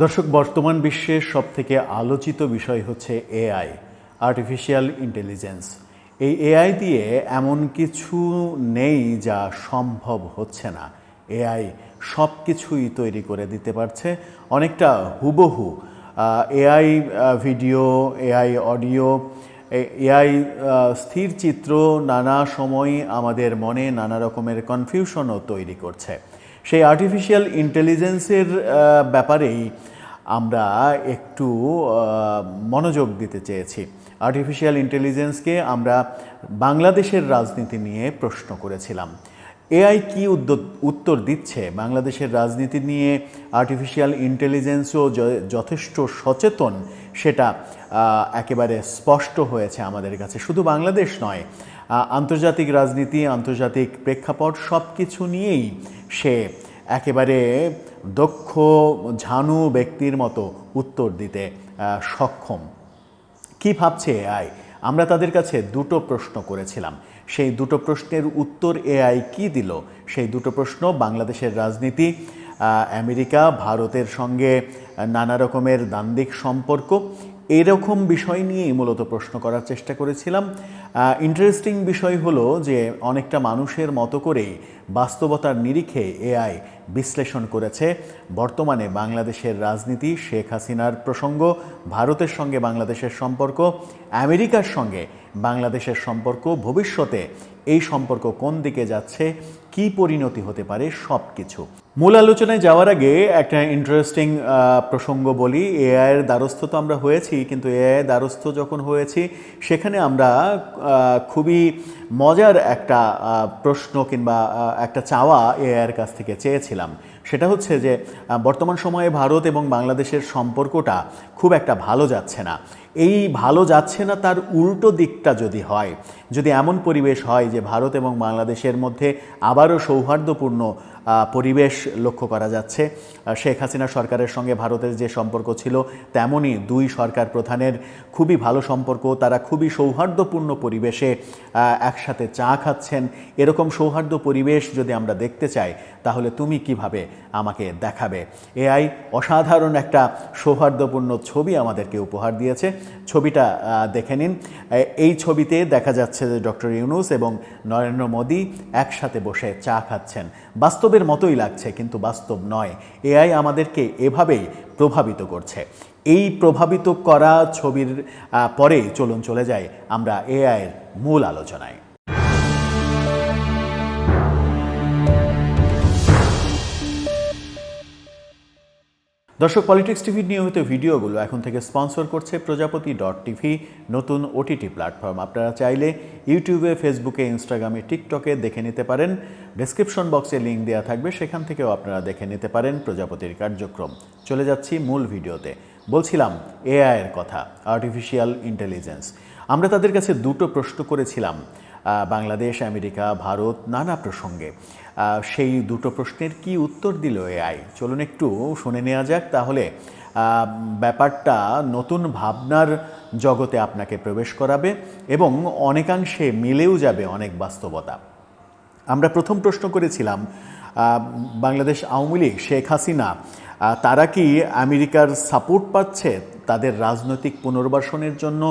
দর্শক, বর্তমান বিশ্বের সবথেকে আলোচিত বিষয় হচ্ছে এআই, আর্টিফিশিয়াল ইন্টেলিজেন্স। এই এআই দিয়ে এমন কিছু নেই যা সম্ভব হচ্ছে না। এআই সব কিছুই তৈরি করে দিতে পারছে, অনেকটা হুবহু। AI video, AI audio, AI স্থির চিত্র নানা সময় আমাদের মনে নানা রকমের কনফিউশনও তৈরি করছে। সেই আর্টিফিশিয়াল ইন্টেলিজেন্সের ব্যাপারেই আমরা একটু মনোযোগ দিতে চেয়েছি। আর্টিফিশিয়াল ইন্টেলিজেন্সকে আমরা বাংলাদেশের রাজনীতি নিয়ে প্রশ্ন করেছিলাম। এআই কি উত্তর দিচ্ছে? বাংলাদেশের রাজনীতি নিয়ে আর্টিফিশিয়াল ইন্টেলিজেন্সও যথেষ্ট সচেতন, সেটা একেবারে স্পষ্ট হয়েছে আমাদের কাছে। শুধু বাংলাদেশ নয়, আন্তর্জাতিক রাজনীতি, আন্তর্জাতিক প্রেক্ষাপট সব কিছু নিয়েই সে একেবারে দক্ষ ঝানু ব্যক্তির মতো উত্তর দিতে সক্ষম। কি ভাবছে এআই? আমরা তাদের কাছে দুটো প্রশ্ন করেছিলাম। সেই দুটো প্রশ্নের উত্তর এআই কি দিল? সেই দুটো প্রশ্ন বাংলাদেশের রাজনীতি, আমেরিকা ভারতের সঙ্গে নানা রকমের দ্বান্দ্বিক সম্পর্ক, এরকম বিষয় নিয়েই মূলত প্রশ্ন করার চেষ্টা করেছিলাম। ইন্টারেস্টিং বিষয় হলো যে অনেকটা মানুষের মতো করেই বাস্তবতার নিরিখে এআই বিশ্লেষণ করেছে বর্তমানে বাংলাদেশের রাজনীতি, শেখ হাসিনার প্রসঙ্গ, ভারতের সঙ্গে বাংলাদেশের সম্পর্ক, আমেরিকার সঙ্গে বাংলাদেশের সম্পর্ক, ভবিষ্যতে এই সম্পর্ক কোন দিকে যাচ্ছে, কি পরিণতি হতে পারে, সব কিছু। মূল আলোচনায় যাওয়ার আগে একটা ইন্টারেস্টিং প্রসঙ্গ বলি। এআইয়ের দ্বারস্থ তো আমরা হয়েছি, কিন্তু এআইয়ের দ্বারস্থ যখন হয়েছি সেখানে আমরা খুবই মজার একটা প্রশ্ন কিংবা একটা চাওয়া এআইয়ের কাছ থেকে চেয়েছিলাম। সেটা হচ্ছে যে বর্তমান সময়ে ভারত এবং বাংলাদেশের সম্পর্কটা খুব একটা ভালো যাচ্ছে না। এই ভালো যাচ্ছে না তার উল্টো দিকটা যদি হয়, যদি এমন পরিবেশ হয় যে ভারত এবং বাংলাদেশের মধ্যে আবারও সৌহার্দ্যপূর্ণ পরিবেশ লক্ষ্য করা যাচ্ছে, শেখ হাসিনা সরকারের সঙ্গে ভারতের যে সম্পর্ক ছিল তেমনই দুই সরকার প্রধানের খুবই ভালো সম্পর্ক, তারা খুবই সৌহার্দ্যপূর্ণ পরিবেশে একসাথে চা খাচ্ছেন, এরকম সৌহার্দ্য পরিবেশ যদি আমরা দেখতে চাই তাহলে তুমি কিভাবে আমাকে দেখাবে? এআই অসাধারণ একটা সৌহার্দ্যপূর্ণ ছবি আমাদেরকে উপহার দিয়েছে। ছবিটা দেখে নিন। এই ছবিতে দেখা যাচ্ছে যে ডক্টর ইউনূস এবং নরেন্দ্র মোদী একসাথে বসে চা খাচ্ছেন। বাস্তবের মতোই লাগছে, কিন্তু বাস্তব নয়। এআই আমাদেরকে এভাবেই প্রভাবিত করছে। এই প্রভাবিত করা ছবির পরে চলুন চলে যাই আমরা এআইয়ের মূল আলোচনায়। দর্শক, পলিটিক্স টিভির নিয়মিত ভিডিওগুলো এখন থেকে স্পন্সর করছে প্রজাপতি.tv, নতুন ওটিটি প্ল্যাটফর্ম। আপনারা চাইলে ইউটিউবে, ফেসবুকে, ইনস্টাগ্রামে, টিকটকে দেখে নিতে পারেন। ডেসক্রিপশন বক্সে লিঙ্ক দেওয়া থাকবে, সেখান থেকেও আপনারা দেখে নিতে পারেন প্রজাপতির কার্যক্রম। চলে যাচ্ছি মূল ভিডিওতে। বলছিলাম এআইয়ের কথা, আর্টিফিশিয়াল ইন্টেলিজেন্স। আমরা তাদের কাছে দুটো প্রশ্ন করেছিলাম, বাংলাদেশ, আমেরিকা, ভারত, নানা প্রসঙ্গে। সেই দুটো প্রশ্নের কি উত্তর দিল এআই? চলুন একটু শুনে নেওয়া যাক, তাহলে ব্যাপারটা নতুন ভাবনার জগতে আপনাকে প্রবেশ করাবে এবং অনেকাংশে মিলেও যাবে অনেক বাস্তবতা। আমরা প্রথম প্রশ্ন করেছিলাম, বাংলাদেশ আওয়ামী লীগ, শেখ হাসিনা, তারা কি আমেরিকার সাপোর্ট পাচ্ছে তাদের রাজনৈতিক পুনর্বাসনের জন্য?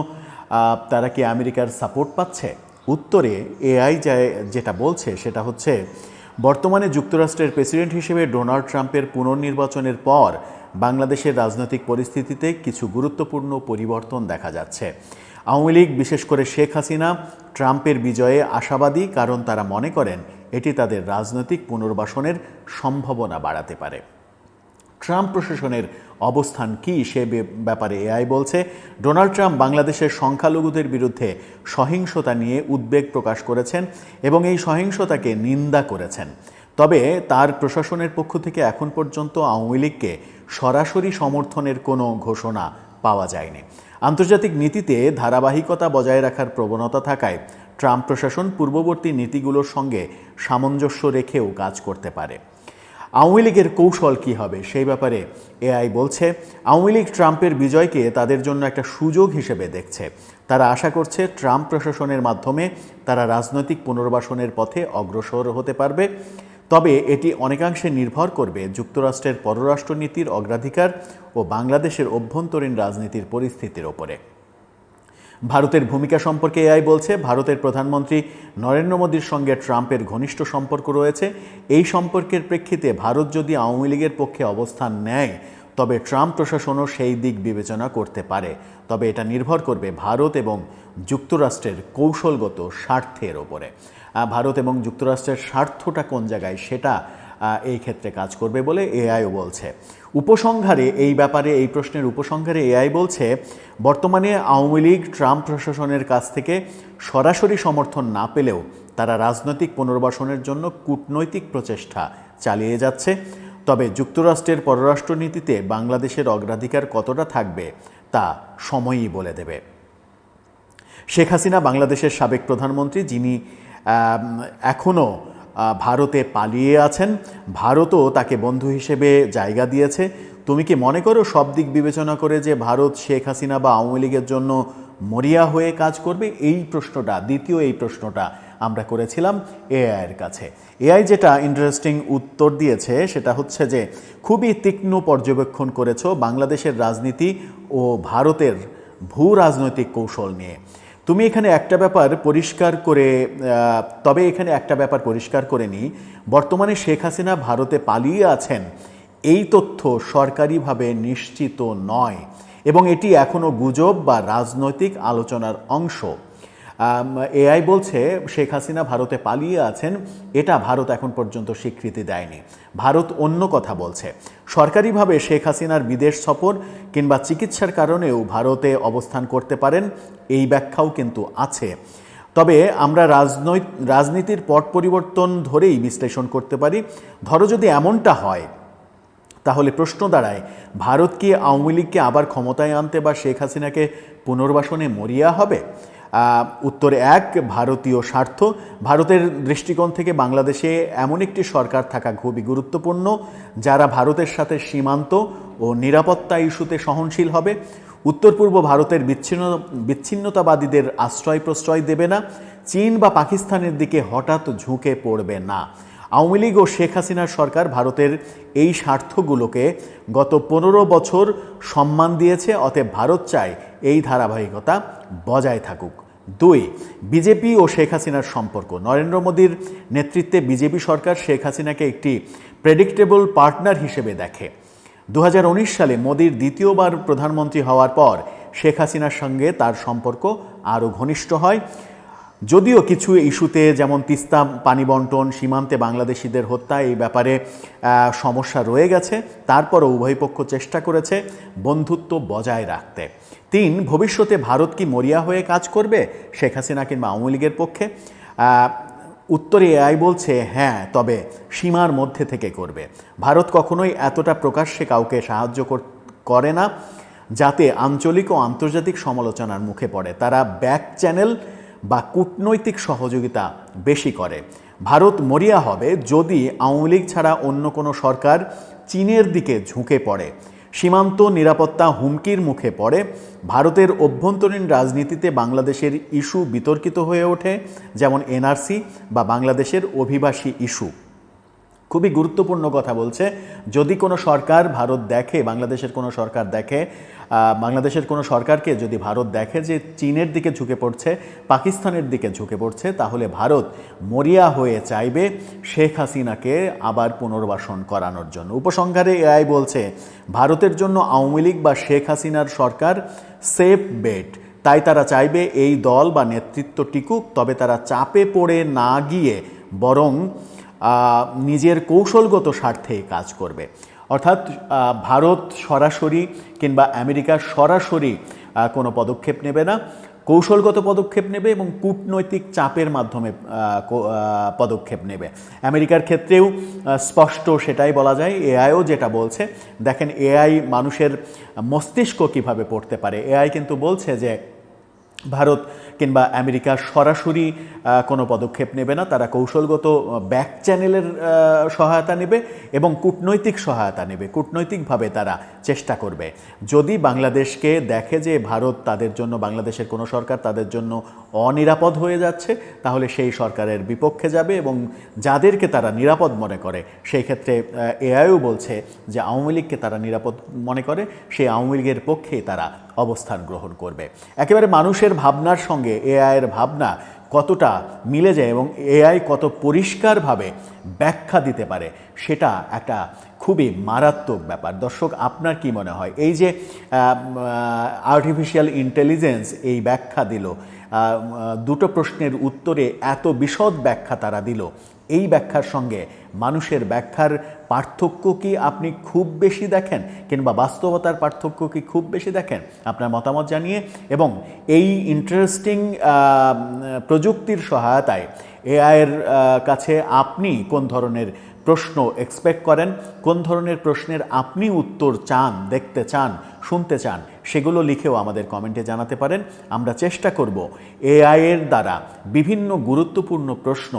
তারা কি আমেরিকার সাপোর্ট পাচ্ছে? উত্তরে এআই যেটা বলছে সেটা হচ্ছে, বর্তমানে যুক্তরাষ্ট্রের প্রেসিডেন্ট হিসেবে ডোনাল্ড ট্রাম্পের পুনর্নির্বাচনের পর বাংলাদেশের রাজনৈতিক পরিস্থিতিতে কিছু গুরুত্বপূর্ণ পরিবর্তন দেখা যাচ্ছে। আওয়ামী লীগ, বিশেষ করে শেখ হাসিনা, ট্রাম্পের বিজয়ে আশাবাদী, কারণ তারা মনে করেন এটি তাদের রাজনৈতিক পুনর্বাসনের সম্ভাবনা বাড়াতে পারে। ট্রাম্প প্রশাসনের অবস্থান কি সে ব্যাপারে এআই বলছে, ডোনাল্ড ট্রাম্প বাংলাদেশের সংখ্যালঘুদের বিরুদ্ধে সহিংসতা নিয়ে উদ্বেগ প্রকাশ করেছেন এবং এই সহিংসতাকে নিন্দা করেছেন। তবে তার প্রশাসনের পক্ষ থেকে এখন পর্যন্ত আওয়ামী লীগকে সরাসরি সমর্থনের কোনো ঘোষণা পাওয়া যায়নি। আন্তর্জাতিক নীতিতে ধারাবাহিকতা বজায় রাখার প্রবণতা থাকায় ট্রাম্প প্রশাসন পূর্ববর্তী নীতিগুলোর সঙ্গে সামঞ্জস্য রেখেও কাজ করতে পারে। আওয়ামী লীগের কৌশল কী হবে সেই ব্যাপারে এআই বলছে, আওয়ামী লীগ ট্রাম্পের বিজয়কে তাদের জন্য একটা সুযোগ হিসেবে দেখছে। তারা আশা করছে ট্রাম্প প্রশাসনের মাধ্যমে তারা রাজনৈতিক পুনর্বাসনের পথে অগ্রসর হতে পারবে। তবে এটি অনেকাংশে নির্ভর করবে যুক্তরাষ্ট্রের পররাষ্ট্রনীতির অগ্রাধিকার ও বাংলাদেশের অভ্যন্তরীণ রাজনীতির পরিস্থিতির ওপরে। ভারতের ভূমিকা সম্পর্কে এআই বলছে, ভারতের প্রধানমন্ত্রী নরেন্দ্র মোদীর সঙ্গে ট্রাম্পের ঘনিষ্ঠ সম্পর্ক রয়েছে। এই সম্পর্কের প্রেক্ষিতে ভারত যদি আওয়ামী লীগের পক্ষে অবস্থান নেয় তবে ট্রাম্প প্রশাসনও সেই দিক বিবেচনা করতে পারে। তবে এটা নির্ভর করবে ভারত এবং যুক্তরাষ্ট্রের কৌশলগত স্বার্থের ওপরে। ভারত এবং যুক্তরাষ্ট্রের স্বার্থটা কোন জায়গায় সেটা এই ক্ষেত্রে কাজ করবে বলে এআইও বলছে। উপসংহারে এই ব্যাপারে, এই প্রশ্নের উপসংহারে এআই বলছে, বর্তমানে আওয়ামী লীগ ট্রাম্প প্রশাসনের কাছ থেকে সরাসরি সমর্থন না পেলেও তারা রাজনৈতিক পুনর্বাসনের জন্য কূটনৈতিক প্রচেষ্টা চালিয়ে যাচ্ছে। তবে যুক্তরাষ্ট্রের পররাষ্ট্রনীতিতে বাংলাদেশের অগ্রাধিকার কতটা থাকবে তা সময়ই বলে দেবে। শেখ হাসিনা বাংলাদেশের সাবেক প্রধানমন্ত্রী, যিনি এখনও ভারতে পালিয়ে আছেন। ভারতও তাকে বন্ধু হিসেবে জায়গা দিয়েছে। তুমি কি মনে করো সব দিক বিবেচনা করে যে ভারত শেখ হাসিনা বা আওয়ামী লীগের জন্য মরিয়া হয়ে কাজ করবে? এই প্রশ্নটা, দ্বিতীয় এই প্রশ্নটা আমরা করেছিলাম এআইয়ের কাছে। এআই যেটা ইন্টারেস্টিং উত্তর দিয়েছে সেটা হচ্ছে যে খুবই তীক্ষ্ণ পর্যবেক্ষণ করেছো বাংলাদেশের রাজনীতি ও ভারতের ভূ রাজনৈতিক কৌশল নিয়ে। তুমি এখানে একটা ব্যাপার পরিষ্কার করে, তবে এখানে একটা ব্যাপার পরিষ্কার করে নিই, বর্তমানে শেখ হাসিনা ভারতে পালিয়ে আছেন এই তথ্য সরকারিভাবে নিশ্চিত নয় এবং এটি এখনও গুজব বা রাজনৈতিক আলোচনার অংশ। এআই বলছে শেখ হাসিনা ভারতে পালিয়ে আছেন, এটা ভারত এখন পর্যন্ত স্বীকৃতি দেয়নি। ভারত অন্য কথা বলছে। সরকারিভাবে শেখ হাসিনার বিদেশ সফর কিংবা চিকিৎসার কারণেও ভারতে অবস্থান করতে পারেন, এই ব্যাখ্যাও কিন্তু আছে। তবে আমরা রাজনীতির পট পরিবর্তন ধরেই বিশ্লেষণ করতে পারি। ধরো যদি এমনটা হয় তাহলে প্রশ্ন দাঁড়ায়, ভারত কি আওয়ামী লীগকে আবার ক্ষমতায় আনতে বা শেখ হাসিনাকে পুনর্বাসনে মরিয়া হবে? উত্তর এক, ভারতীয় স্বার্থ। ভারতের দৃষ্টিকোণ থেকে বাংলাদেশে এমন একটি সরকার থাকা খুবই গুরুত্বপূর্ণ যারা ভারতের সাথে সীমান্ত ও নিরাপত্তা ইস্যুতে সহনশীল হবে। উত্তর পূর্ব ভারতের বিচ্ছিন্নতাবাদীদের আশ্রয় প্রশ্রয় দেবে না, চীন বা পাকিস্তানের দিকে হঠাৎ ঝুঁকে পড়বে না। আওয়ামী লীগ ও শেখ হাসিনার সরকার ভারতের এই স্বার্থগুলোকে গত 15 বছর সম্মান দিয়েছে, অতএব ভারত চায় এই ধারাবাহিকতা বজায় থাকুক। 2, বিজেপি ও শেখ হাসিনার সম্পর্ক। নরেন্দ্র মোদীর নেতৃত্বে বিজেপি সরকার শেখ হাসিনাকে একটি প্রেডিক্টেবল পার্টনার হিসেবে দেখে। 2019 সালে মোদীর দ্বিতীয়বার প্রধানমন্ত্রী হওয়ার পর শেখ হাসিনার সঙ্গে তার সম্পর্ক আরও ঘনিষ্ঠ হয়। যদিও কিছু ইস্যুতে, যেমন তিস্তা পানি বন্টন, সীমান্তে বাংলাদেশিদের হত্যা, এই ব্যাপারে সমস্যা রয়ে গেছে, তারপরও উভয় পক্ষ চেষ্টা করেছে বন্ধুত্ব বজায় রাখতে। 3, ভবিষ্যতে ভারত কি মরিয়া হয়ে কাজ করবে শেখ হাসিনা কিংবা আওয়ামী লীগের পক্ষে? উত্তরে এআই বলছে হ্যাঁ, তবে সীমার মধ্যে থেকে করবে। ভারত কখনোই এতটা প্রকাশ্যে কাউকে সাহায্য করে না যাতে আঞ্চলিক ও আন্তর্জাতিক সমালোচনার মুখে পড়ে। তারা ব্যাক চ্যানেল বা কূটনৈতিক সহযোগিতা বেশি করে। ভারত মরিয়া হবে যদি আওয়ামী লীগ ছাড়া অন্য কোনো সরকার চীনের দিকে ঝুঁকে পড়ে, সীমান্ত নিরাপত্তা হুমকির মুখে পড়ে, ভারতের অভ্যন্তরীণ রাজনীতিতে বাংলাদেশের ইস্যু বিতর্কিত হয়ে ওঠে, যেমন এনআরসি বা বাংলাদেশের অভিবাসী ইস্যু। খুবই গুরুত্বপূর্ণ কথা বলছে, যদি কোনো সরকার ভারত দেখে, বাংলাদেশের কোনো সরকার দেখে, বাংলাদেশের কোনো সরকারকে যদি ভারত দেখে যে চীনের দিকে ঝুঁকে পড়ছে, পাকিস্তানের দিকে ঝুঁকে পড়ছে, তাহলে ভারত মরিয়া হয়ে চাইবে শেখ হাসিনাকে আবার পুনর্বাসন করানোর জন্য। উপসংহারে এআই বলছে ভারতের জন্য আওয়ামী লীগ বা শেখ হাসিনার সরকার সেফ বেট, তাই তারা চাইবে এই দল বা নেতৃত্ব টিকুক, তবে তারা চাপে পড়ে না গিয়ে বরং নিজের কৌশলগত স্বার্থে কাজ করবে। অর্থাৎ ভারত সরাসরি কিংবা আমেরিকা সরাসরি কোনো পদক্ষেপ নেবে না, কৌশলগত পদক্ষেপ নেবে এবং কূটনৈতিক চাপের মাধ্যমে পদক্ষেপ নেবে। আমেরিকার ক্ষেত্রেও স্পষ্ট সেটাই বলা যায়। এআইও যেটা বলছে, দেখেন এআই মানুষের মস্তিষ্ক কিভাবে পড়তে পারে। এআই কিন্তু বলছে যে ভারত কিংবা আমেরিকা সরাসরি কোনো পদক্ষেপ নেবে না, তারা কৌশলগত ব্যাক চ্যানেলের সহায়তা নেবে এবং কূটনৈতিক সহায়তা নেবে, কূটনৈতিকভাবে তারা চেষ্টা করবে। যদি বাংলাদেশকে দেখে যে ভারত তাদের জন্য, বাংলাদেশের কোনো সরকার তাদের জন্য অনিরাপদ হয়ে যাচ্ছে, তাহলে সেই সরকারের বিপক্ষে যাবে এবং যাদেরকে তারা নিরাপদ মনে করে, সেই ক্ষেত্রে এআইও বলছে যে আওয়ামী লীগকে তারা নিরাপদ মনে করে, সেই আওয়ামী লীগের পক্ষেই তারা অবস্থান গ্রহণ করবে। একেবারে মানুষের ভাবনার সঙ্গে এআইয়ের ভাবনা কতটা মিলে যায় এবং এআই কত পরিষ্কারভাবে ব্যাখ্যা দিতে পারে, সেটা একটা খুবই মারাত্মক ব্যাপার। দর্শক, আপনার কি মনে হয় এই যে আর্টিফিশিয়াল ইন্টেলিজেন্স এই ব্যাখ্যা দিল, দুটো প্রশ্নের উত্তরে এত বিশদ ব্যাখ্যা তারা দিল, এই ব্যাখ্যার সঙ্গে মানুষের ব্যাখ্যার পার্থক্য কি আপনি খুব বেশি দেখেন, কিংবা বাস্তবতার পার্থক্য কি খুব বেশি দেখেন? আপনার মতামত জানিয়ে, এবং এই ইন্টারেস্টিং প্রযুক্তির সহায়তায় এআইয়ের কাছে আপনি কোন ধরনের প্রশ্ন এক্সপেক্ট করেন, কোন ধরনের প্রশ্নের আপনি উত্তর চান, দেখতে চান, শুনতে চান, সেগুলো লিখেও আমাদের কমেন্টে জানাতে পারেন। আমরা চেষ্টা করব এআইয়ের দ্বারা বিভিন্ন গুরুত্বপূর্ণ প্রশ্ন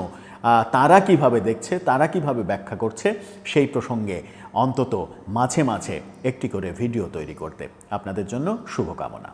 তারা কিভাবে দেখছে, তারা কিভাবে ব্যাখ্যা করছে, সেই প্রসঙ্গে অন্তত মাঝে মাঝে একটি করে ভিডিও তৈরি করতে। আপনাদের জন্য শুভকামনা।